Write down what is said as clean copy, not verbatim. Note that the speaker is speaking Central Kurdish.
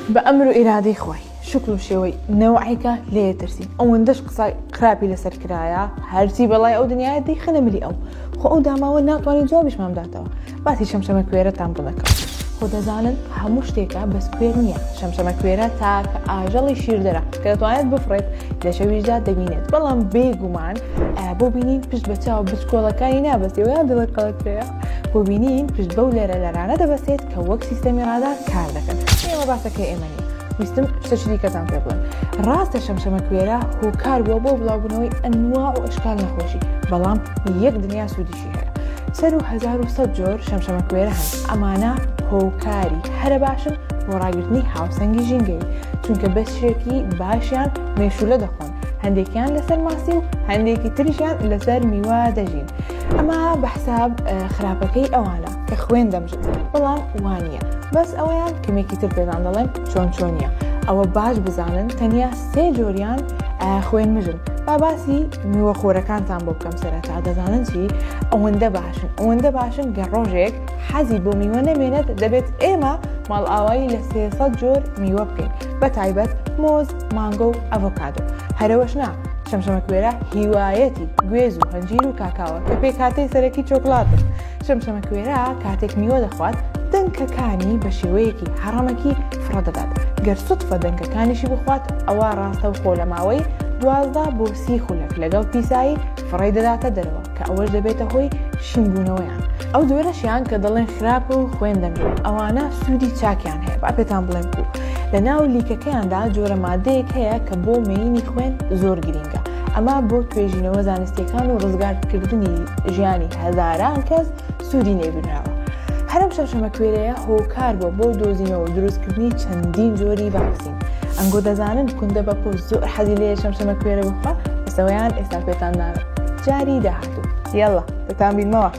بأمر إرادي خوي شكله شوي نوعك ليه ترسي أو ندش قصاي خرابي لسر كرايا هرسي بالله أو دنيا دي خنا ملي أو داما وناتواني جوابش ما مداتوا باتي شمشمة كويرة تامبلك خود زانن هموش تيكا بس كويرنيا شمشمة كويرة تاك آجالي شير درا كدتوانيت بفريد لشويش داد دبينيت بلان بيگومان بو بینین پشت بچاو بچکۆڵەکانی نابەستێ و یان دڵەکەڵەکرەیە بۆ بینین پشت بەو لێرە لەرانە دەبەستێت کە وەک سیستەمی ڕادار کار دەکەن ئێمە باسەکە ئێمە نیە ویستم شتێکی دیکەتان پێ بڵێم ڕاستە شەمشەمە کوێرە هۆکار بووە بۆ بڵاوبوونەوەی ئەنواع و ئەشکال نەخۆشی بەڵام یەک دنیا سوودیشی هەیە سەر و 1100 جۆر شەمشەمە کوێرە هەن ئەمانە هۆکاری هەرە باشن بۆ ڕاگرتنی هاوسەنگی ژینگەی چونکە بەشێکی باشیان مێشولە دەخۆن هەندێکیان لەسەر ماسی و هەندێکی تریشیان لەسەر میوە دەژین ئەمە بە حساب خراپەکەی ئەوانە کە خوێن دەمژن بەڵام وانە بەس ئەوەیان کەمێکی تر پێدان دەڵێن چۆنیە ئەوە باش بزانن تەنیا 3 جۆریان خوێن مژن با باسی میوە خۆرەکانتان بۆ بکەم سەرەتا دەزانن چی ئەوەندە باشن گە ڕۆژێک حەزی بۆ میوە نەمێنێت دەبێت ئێمە ماڵ ئاوایی لە 300 جۆر میوە بکەین بە تایبەت مۆز مانگۆ و ئەڤۆکادۆ هەرەوەش نا شەمشەمە کوێرە هیوایەتی گوێز و هەنجیر و کاکاوە کە پێی کاتەی سەرەکی چۆکڵاتن شەمشەمە کوێرە کاتێک میوە دەخوات دەنکەکانی بە شێوەیەکی هەڕەمەکی فڕەدەدات گەر سوتفە دەنکەکانیشی بخوات ئەوە ڕاستە و خۆ لە ماوەی 12 بۆ 30 خولەک لەگەڵ پیسایی فڕی دەداتە دەرەوە کە ئەوەش دەبێتە هۆی شینبوونەوەیان ئەو دوێرەشیان کە دەڵێن خراپە و خوێن دەمێن ئەوانە سوودی چاکیان هەیە با پێتان بڵێم بوو لە ناو لیکەکەیاندا جۆرە مادەیەک هەیە کە بۆ مێینی خوێن زۆر گرینگە ئەمە بۆ توێژینەوە زانستیەکان و ڕزگارکردنی ژیانی هەزاران کەس سوودی نێبراوە هەرم شەمشەمە کوێرەیە هۆکار بۆ دۆزینەوە و دروستکردنی چەندین جۆری ڤاکسین ئەنگۆ دەزانن کوندە بە پۆست زۆر حەزی لێ شەمشەمە کوێرە بخوا بەسەوەیان ئێستا پێتان ناوێت جاری داهاتوو یەڵڵا بەتان بینمەوە